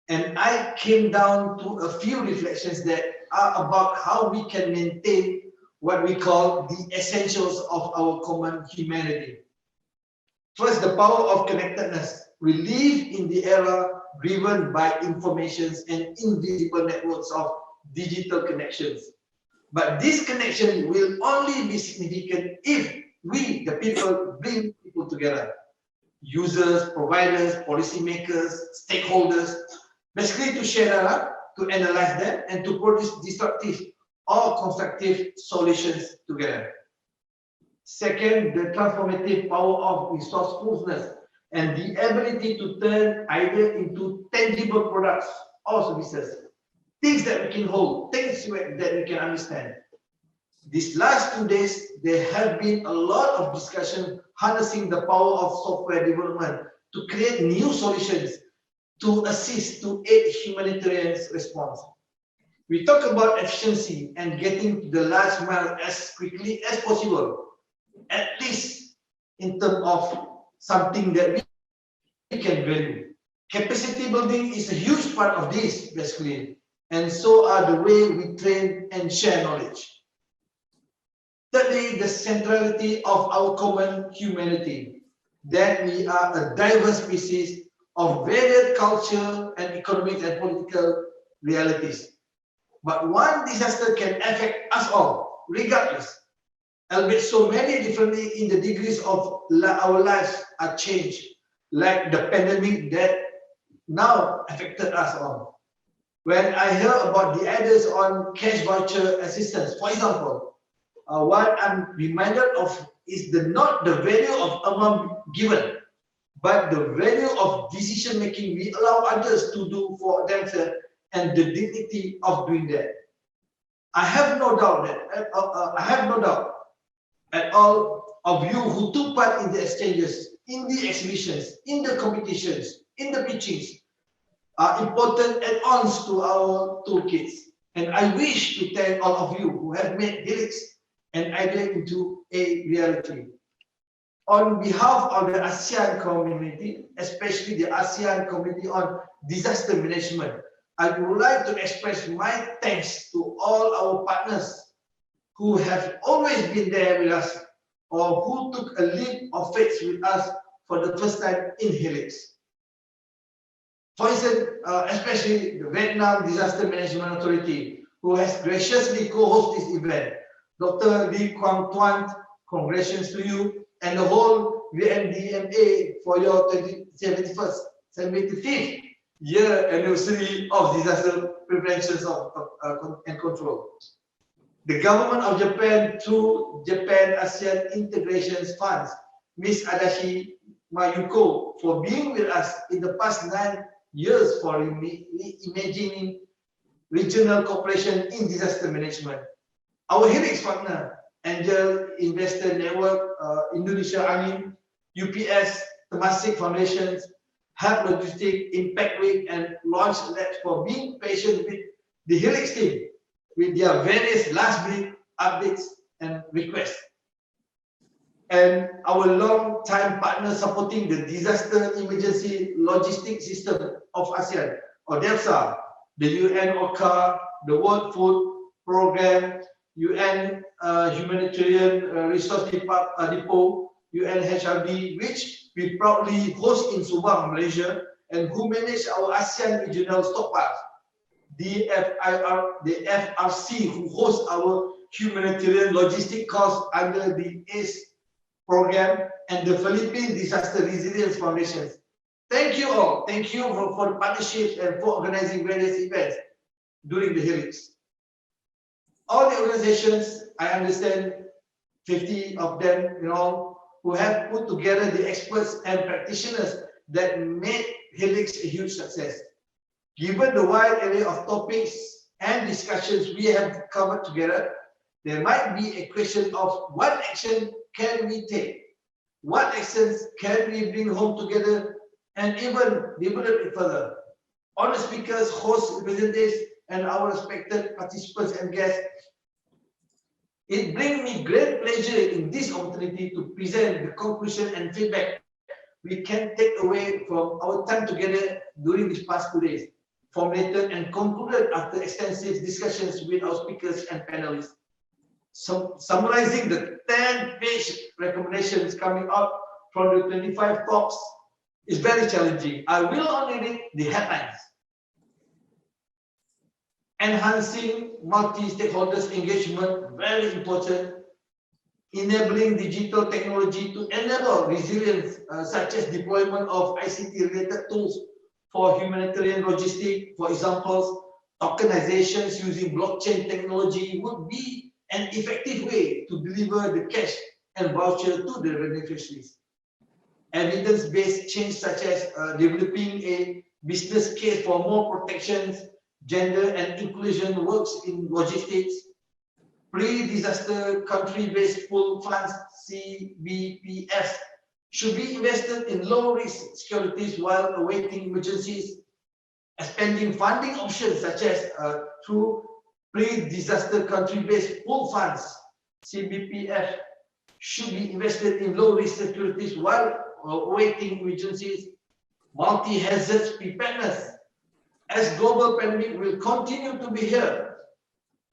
And I came down to a few reflections that are about how we can maintain what we call the essentials of our common humanity. First, the power of connectedness. We live in the era driven by informations and invisible networks of digital connections. But this connection will only be significant if we, the people, bring people together. Users, providers, policymakers, stakeholders, basically to share data, to analyze them, and to produce destructive or constructive solutions together. Second, the transformative power of resourcefulness and the ability to turn ideas into tangible products or services, things that we can hold, things that we can understand. These last 2 days, there have been a lot of discussion harnessing the power of software development to create new solutions to assist, to aid humanitarian response. We talk about efficiency and getting to the last mile as quickly as possible, at least in terms of something that we can value. Capacity building is a huge part of this, basically, and so are the way we train and share knowledge. Thirdly, the centrality of our common humanity. that we are a diverse species of varied culture and economic and political realities. But one disaster can affect us all, regardless, albeit so many differently in the degrees of our lives are changed, like the pandemic that now affected us all. When I hear about the adders on cash voucher assistance, for example, what I'm reminded of is not the value of amount given, but the value of decision making we allow others to do for themselves and the dignity of doing that. I have no doubt at all of you who took part in the exchanges, in the exhibitions, in the competitions, in the pitchings, are important add-ons to our toolkits. And I wish to thank all of you who have made HELiX an idea into a reality. On behalf of the ASEAN community, especially the ASEAN Committee on Disaster Management, I would like to express my thanks to all our partners who have always been there with us or who took a leap of faith with us for the first time in HELiX. For instance, especially the Vietnam Disaster Management Authority, who has graciously co-hosted this event. Dr. Lee Quang Tuan, congratulations to you and the whole VNDMA for your 75th year anniversary of disaster prevention and control. The government of Japan through Japan ASEAN Integration Funds, Ms. Adachi Mayuko, for being with us in the past 9 years for imagining regional cooperation in disaster management. Our HELiX partner, Angel Investor Network, Indonesia Angin, UPS, Temasek Foundations, Help Logistic, Impact Week, and Launch Labs for being patient with the HELiX team with their various last minute updates and requests. And our long time partner supporting the Disaster Emergency Logistics System of ASEAN, or DELSA, the UN OCHA, the World Food Programme, UN Humanitarian Resource Depot, UNHRD, which we proudly host in Subang, Malaysia, and who manage our ASEAN regional stockpiles. The FRC, who hosts our humanitarian logistic costs under the ACE program, and the Philippine Disaster Resilience Foundation. Thank you all. Thank you for the partnerships and for organizing various events during the HELiX. All the organizations, I understand 50 of them, who have put together the experts and practitioners that made HELiX a huge success. Given the wide array of topics and discussions we have covered together, there might be a question of what action can we take? What actions can we bring home together and even develop it further? Honor speakers, hosts, representatives, and our respected participants and guests, it brings me great pleasure in this opportunity to present the conclusion and feedback we can take away from our time together during these past 2 days, formulated and concluded after extensive discussions with our speakers and panelists. So, summarizing the 10-page recommendations coming out from the 25 talks is very challenging. I will only read the headlines. Enhancing multi-stakeholders engagement, very important. Enabling digital technology to enable resilience, such as deployment of ICT-related tools for humanitarian logistics. For example, tokenizations using blockchain technology would be an effective way to deliver the cash and voucher to the beneficiaries. Evidence-based change, such as developing a business case for more protections, gender and inclusion works in logistics. Pre-disaster country-based pool funds, CBPFs, should be invested in low-risk securities while awaiting emergencies. Expanding funding options, such as through pre-disaster country-based pool funds, CBPF, should be invested in low-risk securities while awaiting emergencies. Multi-hazards preparedness, as global pandemic will continue to be here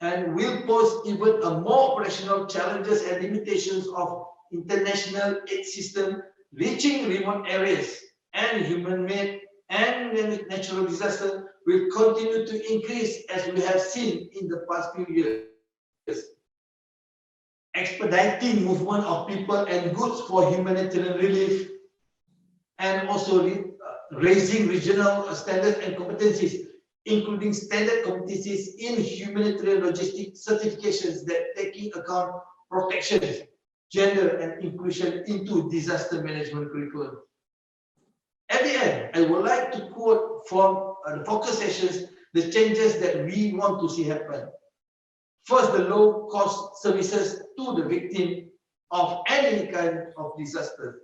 and will pose even more operational challenges and limitations of international aid system reaching remote areas and human-made and natural disaster will continue to increase as we have seen in the past few years. Expediting movement of people and goods for humanitarian relief, and also raising regional standards and competencies, including standard competencies in humanitarian logistics certifications that taking account protection, gender and inclusion into disaster management curriculum. At the end, I would like to quote from the focus sessions the changes that we want to see happen. First, the low-cost services to the victim of any kind of disaster.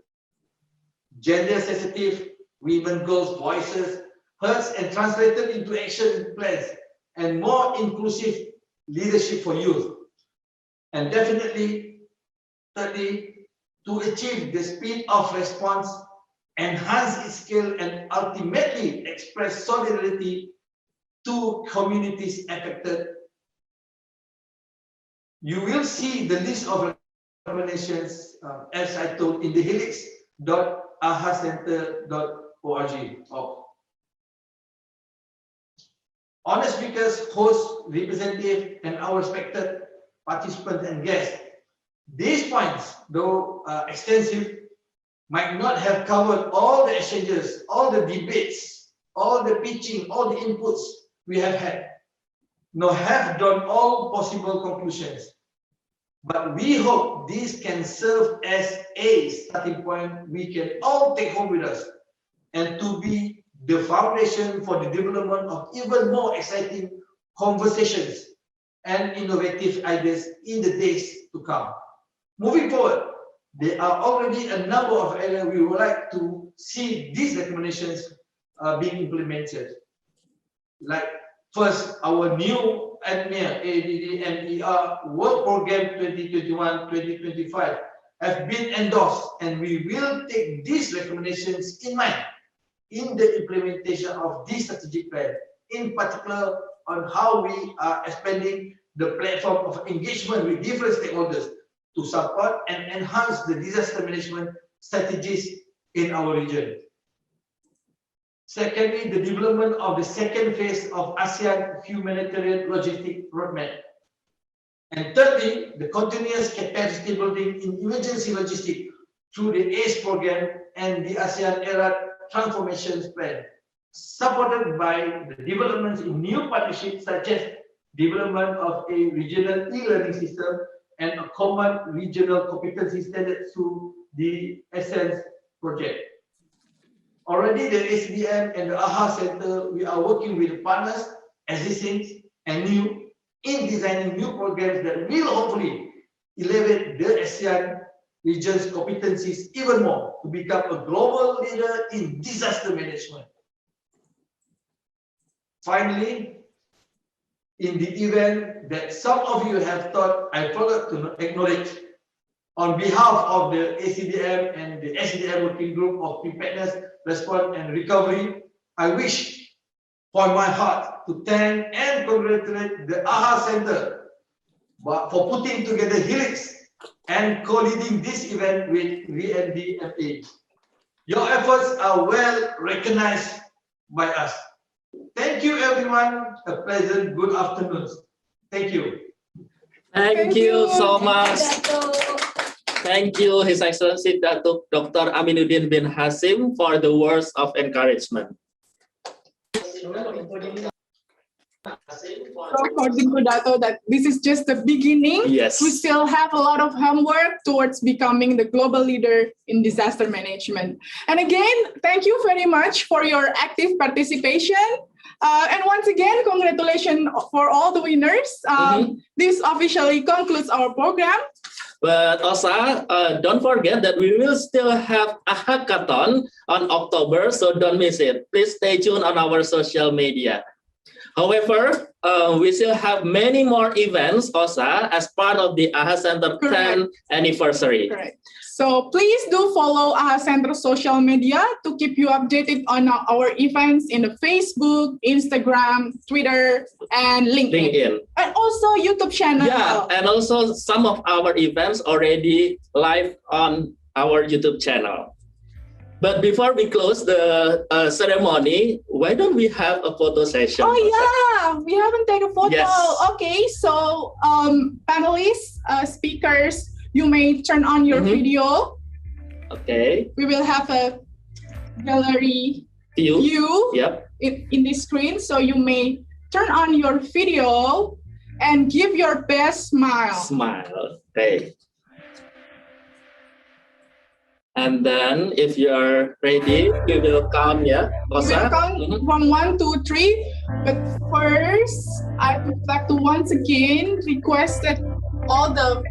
Gender-sensitive women, girls' voices heard and translated into action plans, and more inclusive leadership for youth. And definitely, thirdly, to achieve the speed of response, enhance its scale, and ultimately express solidarity to communities affected. You will see the list of recommendations, as I told, in the helix.ahacenter.org. Honor speakers, hosts, representatives, and our respected participants and guests. These points, though extensive, might not have covered all the exchanges, all the debates, all the pitching, all the inputs we have had, nor have drawn all possible conclusions. But we hope this can serve as a starting point we can all take home with us, and to be the foundation for the development of even more exciting conversations and innovative ideas in the days to come. Moving forward, there are already a number of areas we would like to see these recommendations being implemented. Like first, our new ADD-MER Work Program 2021-2025 have been endorsed, and we will take these recommendations in mind in the implementation of this strategic plan, in particular on how we are expanding the platform of engagement with different stakeholders to support and enhance the disaster management strategies in our region. Secondly, the development of the second phase of ASEAN Humanitarian Logistic Roadmap. And thirdly, the continuous capacity building in emergency logistics through the ACE program and the ASEAN Era Transformations Plan, supported by the developments in new partnerships such as development of a regional e-learning system and a common regional competency standard through the Essence project. Already the ACDM and the AHA Center, we are working with partners, existing and new, in designing new programs that will hopefully elevate the ASEAN region's competencies even more to become a global leader in disaster management. Finally, in the event that some of you have thought I forgot to acknowledge, on behalf of the ACDM and the ACDM Working Group of Preparedness, Response and Recovery, I wish from my heart to thank and congratulate the AHA Center for putting together HELiX and co-leading this event with VNDFA. Your efforts are well recognized by us. Thank you, everyone. A pleasant good afternoon. Thank you. Thank you so much. Thank you, His Excellency Dr. Aminuddin bin Hasim, for the words of encouragement. According to Dato, that this is just the beginning. Yes. We still have a lot of homework towards becoming the global leader in disaster management. And again, thank you very much for your active participation. And once again, congratulations for all the winners. This officially concludes our program. But also, don't forget that we will still have a hackathon on October, so don't miss it. Please stay tuned on our social media. However, we still have many more events also as part of the AHA Center 10th anniversary. Correct. So please do follow AHA Center social media to keep you updated on our events in the Facebook, Instagram, Twitter, and LinkedIn. And also YouTube channel. Yeah, and also some of our events already live on our YouTube channel. But before we close the ceremony, why don't we have a photo session? Oh yeah, we haven't taken a photo. Yes. Okay, so panelists, speakers, you may turn on your video. Okay. We will have a gallery view Yep. in the screen, so you may turn on your video and give your best smile. Smile. Okay. And then if you're ready, we will count, yeah? We will count from 1, 2, 3. But first, I would like to once again request that all the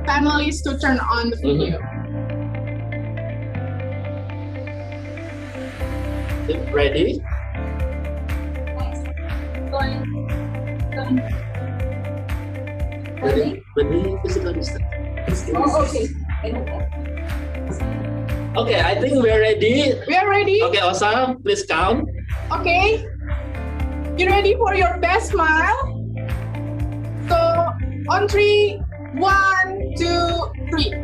panelists to turn on the video. Ready? Ready? Physical distance. Oh, okay. Okay, I think we're ready. We are ready. Okay, Osa, please count. Okay. You ready for your best smile? So on 3, 1, 2, 3.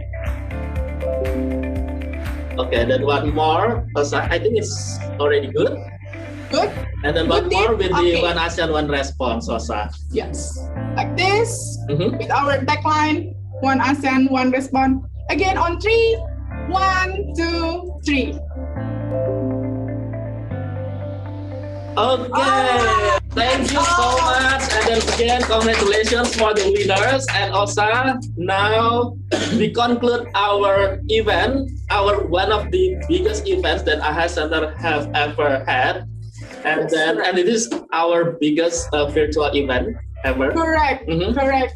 Okay, then one more. Osa, I think it's already good. Good. And then one more with the one ASEAN, one response, Osa. Yes. Like this, with our tagline, one ASEAN, one response. Again on 3, 1, 2, 3. Okay, thank you so much. And then again, congratulations for the winners. And Osa, now we conclude our event, one of the biggest events that AHA Center have ever had. And then, and it is our biggest virtual event ever. Correct,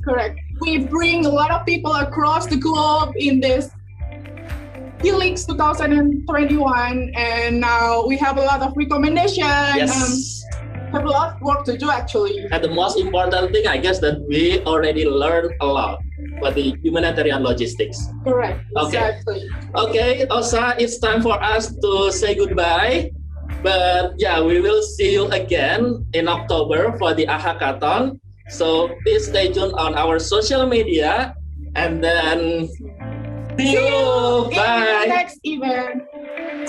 correct. We bring a lot of people across the globe in this HELiX 2021, and now we have a lot of recommendations. Yes. Have a lot of work to do actually. And the most important thing, I guess, that we already learned a lot for the humanitarian logistics. Correct. Okay. Exactly. Okay, Osa, it's time for us to say goodbye. But yeah, we will see you again in October for the AHA-Kathon. So please stay tuned on our social media, and then see you. In Bye. the next event.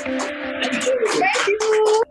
Thank you.